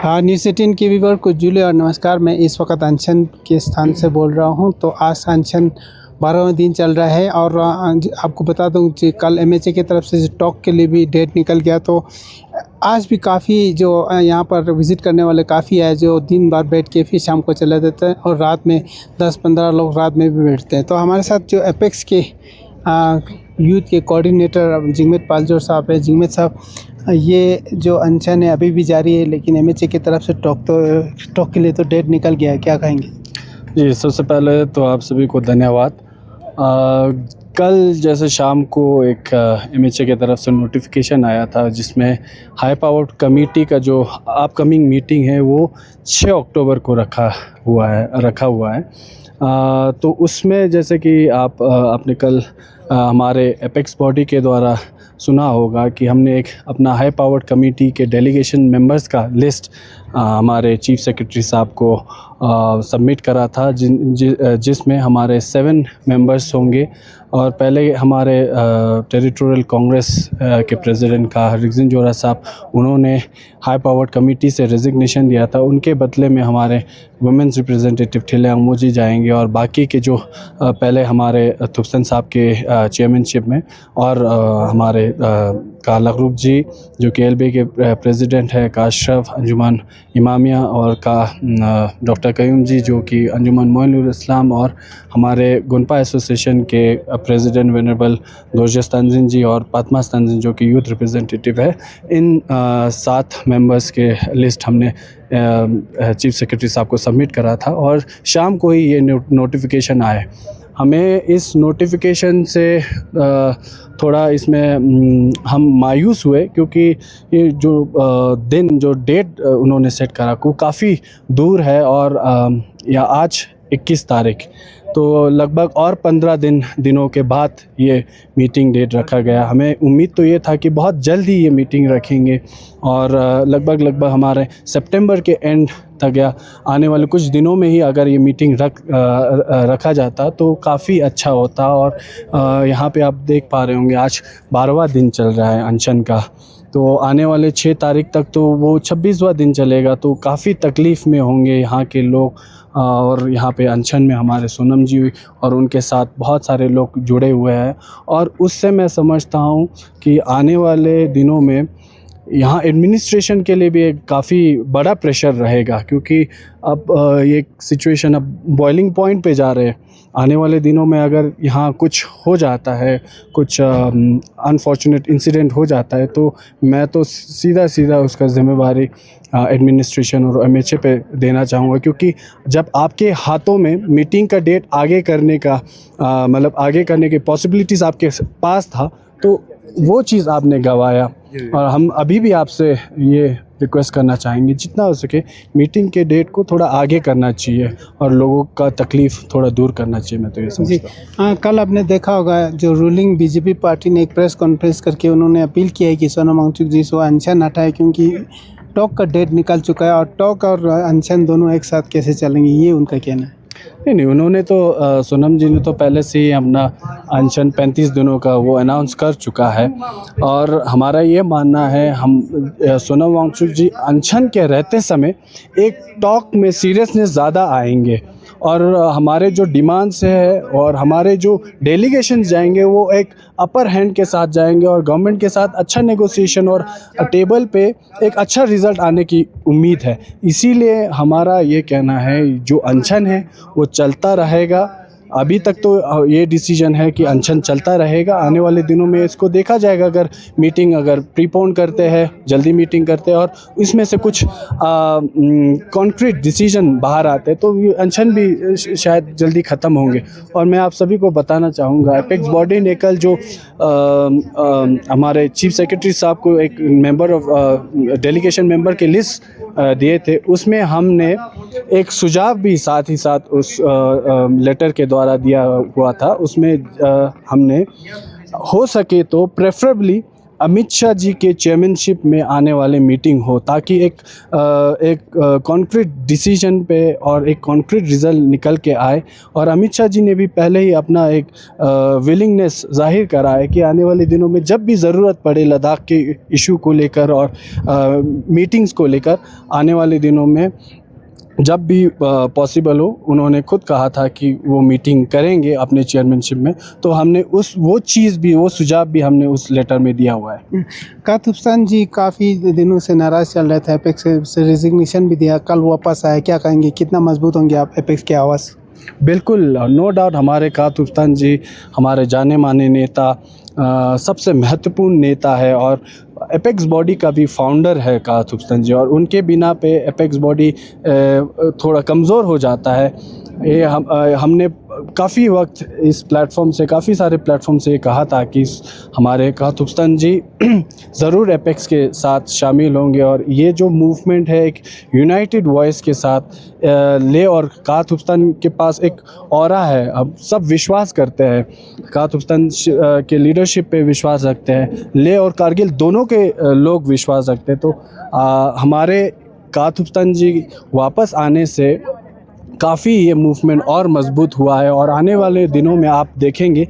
हाँ, न्यूज़ 18 के व्यूअर को जूले और नमस्कार। मैं इस वक्त अनशन के स्थान से बोल रहा हूँ। तो आज अनशन 12वां दिन चल रहा है और आपको बता दूँ कि कल एमएचए की तरफ से टॉक के लिए भी डेट निकल गया। तो आज भी काफ़ी जो यहाँ पर विज़िट करने वाले काफ़ी आए, जो दिन भर बैठ के फिर शाम को चले जाते हैं और रात में 10-15 लोग रात में भी बैठते हैं। तो हमारे साथ जो एपेक्स के यूथ के कोऑर्डिनेटर जिगमित पालजोर साहब है। जिगमित साहब, ये जो अनशन है अभी भी जारी है, लेकिन एमएचए की तरफ से टॉक के लिए तो डेट निकल गया है, क्या कहेंगे? जी, सबसे पहले तो आप सभी को धन्यवाद। कल जैसे शाम को एक एमएचए की तरफ से नोटिफिकेशन आया था, जिसमें हाई पावर्ड कमेटी का जो अपकमिंग मीटिंग है वो 6 अक्टूबर को रखा हुआ है। तो उसमें जैसे कि आपने कल हमारे एपेक्स बॉडी के द्वारा सुना होगा कि हमने एक अपना हाई पावर्ड कमेटी के डेलीगेशन मेंबर्स का लिस्ट हमारे चीफ सेक्रेटरी साहब को सबमिट करा था, जिसमें हमारे 7 मेंबर्स होंगे। और पहले हमारे टेरिटोरियल कांग्रेस के प्रेसिडेंट का रिगजिन जोरा साहब, उन्होंने हाई पावर्ड कमेटी से रेजिग्नेशन दिया था। उनके बदले में हमारे वुमेंस रिप्रेजेंटेटिव ठिले अंगमोजी जाएंगे और बाकी के जो पहले हमारे थुपसन साहब के चेयरमैनशिप में और हमारे का लखरूप जी जो KLB के प्रेसिडेंट है, का अशरफ अंजुमन इमामिया, और का डॉक्टर कयूम जी जो कि अंजुमन मोइनुल इस्लाम, और हमारे गुनपा एसोसिएशन के प्रेसिडेंट वेनरेबल दोर्जस तंजीन जी और पातमा तंजीन जो कि यूथ रिप्रेजेंटेटिव है। इन 7 मेंबर्स के लिस्ट हमने चीफ सेक्रेटरी साहब को सबमिट करा था और शाम को ही ये नोटिफिकेशन आए। हमें इस नोटिफिकेशन से थोड़ा इसमें हम मायूस हुए, क्योंकि ये जो डेट उन्होंने सेट करा वो काफ़ी दूर है और या आज 21 तारीख, तो लगभग और 15 दिनों के बाद ये मीटिंग डेट रखा गया। हमें उम्मीद तो ये था कि बहुत जल्द ही ये मीटिंग रखेंगे और लगभग हमारे सितंबर के एंड तक या आने वाले कुछ दिनों में ही अगर ये मीटिंग रखा जाता तो काफ़ी अच्छा होता। और यहाँ पे आप देख पा रहे होंगे आज 12वां दिन चल रहा है अनशन का, तो आने वाले 6 तारीख तक तो वो 26वां दिन चलेगा। तो काफ़ी तकलीफ़ में होंगे यहाँ के लोग। और यहाँ पे अनशन में हमारे सोनम जी और उनके साथ बहुत सारे लोग जुड़े हुए हैं, और उससे मैं समझता हूँ कि आने वाले दिनों में यहाँ एडमिनिस्ट्रेशन के लिए भी एक काफ़ी बड़ा प्रेशर रहेगा, क्योंकि अब ये सिचुएशन अब बॉइलिंग पॉइंट पे जा रहे हैं। आने वाले दिनों में अगर यहाँ कुछ हो जाता है, कुछ अनफॉर्चुनेट इंसिडेंट हो जाता है, तो मैं तो सीधा उसका जिम्मेवारी एडमिनिस्ट्रेशन और एमएचए पे देना चाहूँगा। क्योंकि जब आपके हाथों में मीटिंग का डेट आगे करने का मतलब आगे करने की पॉसिबिलिटीज़ आपके पास था, तो वो चीज़ आपने गंवाया। और हम अभी भी आपसे ये रिक्वेस्ट करना चाहेंगे, जितना हो सके मीटिंग के डेट को थोड़ा आगे करना चाहिए और लोगों का तकलीफ़ थोड़ा दूर करना चाहिए। मैं तो ये समझता हूँ। हाँ, कल आपने देखा होगा जो रूलिंग बीजेपी पार्टी ने एक प्रेस कॉन्फ्रेंस करके उन्होंने अपील किया है कि सोनम वांगचुक जी से अनशन हटाए, क्योंकि टॉक का डेट निकल चुका है और टॉक और अनशन दोनों एक साथ कैसे चलेंगे, ये उनका कहना है। नहीं, उन्होंने तो सोनम जी ने तो पहले से ही अपना अनशन 35 दिनों का वो अनाउंस कर चुका है। और हमारा ये मानना है, हम सोनम वांगचुक जी अनशन के रहते समय एक टॉक में सीरियसनेस ज़्यादा आएंगे, और हमारे जो डिमांड्स है और हमारे जो डेलीगेशंस जाएंगे वो एक अपर हैंड के साथ जाएंगे और गवर्नमेंट के साथ अच्छा नेगोशिएशन और टेबल पे एक अच्छा रिज़ल्ट आने की उम्मीद है। इसीलिए हमारा ये कहना है, जो अनशन है वो चलता रहेगा। अभी तक तो ये डिसीजन है कि अनशन चलता रहेगा। आने वाले दिनों में इसको देखा जाएगा, अगर मीटिंग अगर प्रीपोन करते हैं, जल्दी मीटिंग करते हैं और इसमें से कुछ कॉन्क्रीट डिसीजन बाहर आते हैं, तो ये अनशन भी शायद जल्दी ख़त्म होंगे। और मैं आप सभी को बताना चाहूँगा, एपेक्स बॉडी ने कल जो हमारे चीफ सेक्रेटरी साहब को एक मेंबर ऑफ डेलीगेशन मेंबर के लिस्ट दिए थे, उसमें हमने एक सुझाव भी साथ ही साथ उस लेटर के द्वारा दिया हुआ था। उसमें हमने हो सके तो प्रेफरेबली अमित शाह जी के चेयरमैनशिप में आने वाले मीटिंग हो, ताकि एक कॉन्क्रीट डिसीजन पे और एक कॉन्क्रीट रिज़ल्ट निकल के आए। और अमित शाह जी ने भी पहले ही अपना एक विलिंगनेस ज़ाहिर करा है कि आने वाले दिनों में जब भी ज़रूरत पड़े लद्दाख के इशू को लेकर और मीटिंग्स को लेकर, आने वाले दिनों में जब भी पॉसिबल हो, उन्होंने खुद कहा था कि वो मीटिंग करेंगे अपने चेयरमैनशिप में। तो हमने वो सुझाव भी हमने उस लेटर में दिया हुआ है। कातुस्तान जी काफ़ी दिनों से नाराज़ चल रहे थे, एपेक्स से रिजिग्नेशन भी दिया, कल वापस आए, क्या कहेंगे, कितना मजबूत होंगे आप एपेक्स की आवाज़? बिल्कुल, नो डाउट हमारे कातुस्तान जी हमारे जाने माने नेता, सबसे महत्वपूर्ण नेता है और एपेक्स बॉडी का भी फाउंडर है कातुस्तान जी, और उनके बिना पे एपेक्स बॉडी थोड़ा कमज़ोर हो जाता है। ये हमने काफ़ी वक्त इस प्लेटफॉर्म से, काफ़ी सारे प्लेटफॉर्म से ये कहा था कि हमारे कातुस्तान जी ज़रूर एपेक्स के साथ शामिल होंगे, और ये जो मूवमेंट है एक यूनाइटेड वॉइस के साथ ले, और कातुस्तान के पास एक ऑरा है, अब सब विश्वास करते हैं, कातुस्तान के लीडरशिप पे विश्वास रखते हैं, ले और कारगिल दोनों के लोग विश्वास रखते हैं। तो हमारे कातुस्तान जी वापस आने से काफ़ी ये मूवमेंट और मजबूत हुआ है, और आने वाले दिनों में आप देखेंगे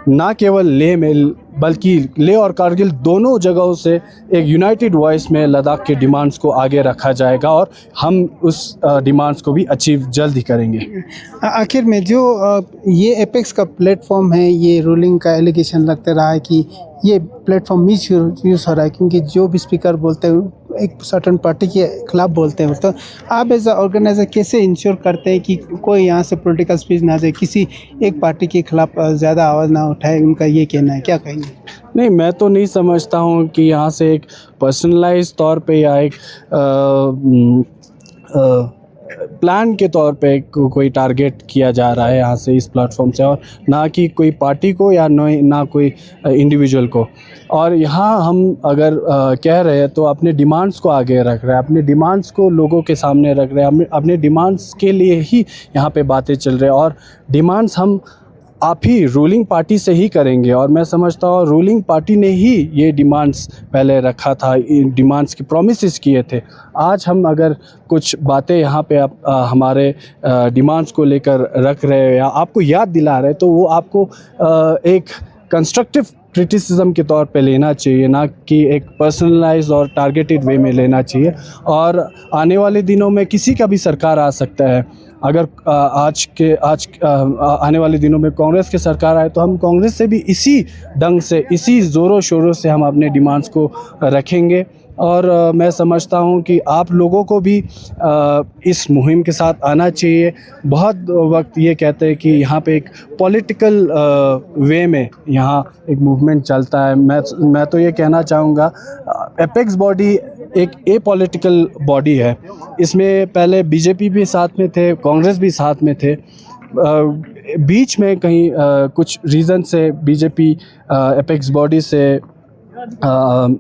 ना केवल लेह में बल्कि लेह और कारगिल दोनों जगहों से एक यूनाइटेड वॉइस में लद्दाख के डिमांड्स को आगे रखा जाएगा, और हम उस डिमांड्स को भी अचीव जल्द ही करेंगे। आखिर में जो ये एपेक्स का प्लेटफॉर्म है, ये रूलिंग का एलिगेशन लगता रहा है कि ये प्लेटफॉर्म मिस यूज़ हो रहा है, क्योंकि जो भी स्पीकर बोलते हैं एक सर्टन पार्टी के खिलाफ बोलते हैं। तो आप एज अ ऑर्गेनाइजर कैसे इंश्योर करते हैं कि कोई यहाँ से पॉलिटिकल स्पीच ना जाए, किसी एक पार्टी के खिलाफ ज़्यादा आवाज़ ना उठाए? उनका ये कहना है, क्या कहेंगे? नहीं, मैं तो नहीं समझता हूँ कि यहाँ से एक पर्सनलाइज तौर पे या एक प्लान के तौर पे कोई टारगेट किया जा रहा है यहाँ से, इस प्लेटफॉर्म से, और ना कि कोई पार्टी को या ना कोई इंडिविजुअल को। और यहाँ हम अगर कह रहे हैं तो अपने डिमांड्स को आगे रख रहे हैं, अपने डिमांड्स को लोगों के सामने रख रहे हैं, अपने डिमांड्स के लिए ही यहाँ पे बातें चल रही हैं, और डिमांड्स हम आप ही रूलिंग पार्टी से ही करेंगे। और मैं समझता हूँ रूलिंग पार्टी ने ही ये डिमांड्स पहले रखा था, इन डिमांड्स की प्रॉमिसेस किए थे। आज हम अगर कुछ बातें यहाँ पे आप हमारे डिमांड्स को लेकर रख रहे हैं या आपको याद दिला रहे हैं, तो वो आपको एक कंस्ट्रक्टिव क्रिटिसिज्म के तौर पे लेना चाहिए, ना कि एक पर्सनलाइज और टारगेटेड वे में लेना चाहिए। और आने वाले दिनों में किसी का भी सरकार आ सकता है, अगर आने वाले दिनों में कांग्रेस की सरकार आए तो हम कांग्रेस से भी इसी ढंग से, इसी ज़ोरों शोरों से हम अपने डिमांड्स को रखेंगे। और मैं समझता हूँ कि आप लोगों को भी इस मुहिम के साथ आना चाहिए। बहुत वक्त ये कहते हैं कि यहाँ पे एक पॉलिटिकल वे में यहाँ एक मूवमेंट चलता है। मैं तो ये कहना चाहूँगा, एपेक्स बॉडी एक एपॉलिटिकल बॉडी है। इसमें पहले बीजेपी भी साथ में थे, कांग्रेस भी साथ में थे, बीच में कहीं कुछ रीज़न से बीजेपी एपेक्स बॉडी से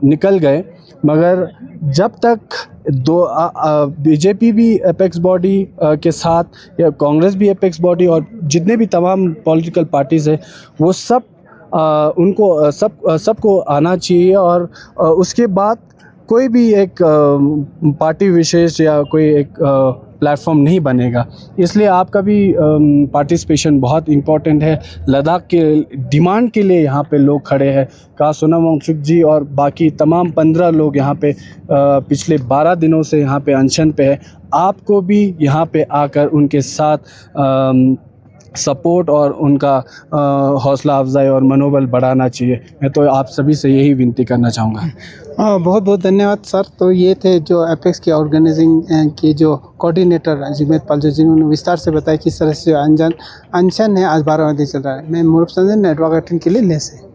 निकल गए, मगर जब तक बीजेपी भी एपेक्स बॉडी के साथ या कांग्रेस भी एपेक्स बॉडी और जितने भी तमाम पॉलिटिकल पार्टीज़ हैं, वो सब उनको सबको आना चाहिए। और उसके बाद कोई भी एक पार्टी विशेष या कोई एक प्लेटफॉर्म नहीं बनेगा। इसलिए आपका भी पार्टिसिपेशन बहुत इम्पोर्टेंट है। लद्दाख के डिमांड के लिए यहाँ पे लोग खड़े हैं। सोनम वांगचुक जी और बाकी तमाम 15 लोग यहाँ पे पिछले 12 दिनों से यहाँ पे अनशन पे है। आपको भी यहाँ पे आकर उनके साथ सपोर्ट और उनका हौसला अफजाई और मनोबल बढ़ाना चाहिए। मैं तो आप सभी से यही विनती करना चाहूँगा। बहुत बहुत धन्यवाद सर। तो ये थे जो एपेक्स की ऑर्गेनाइजिंग के जो कोऑर्डिनेटर जिगमेत पाल, जिन्होंने विस्तार से बताया किस तरह से अनशन है आज 12वां दिन चल रहा है। मैं मुरब संजन, नेटवर्क 18 के लिए लेसे।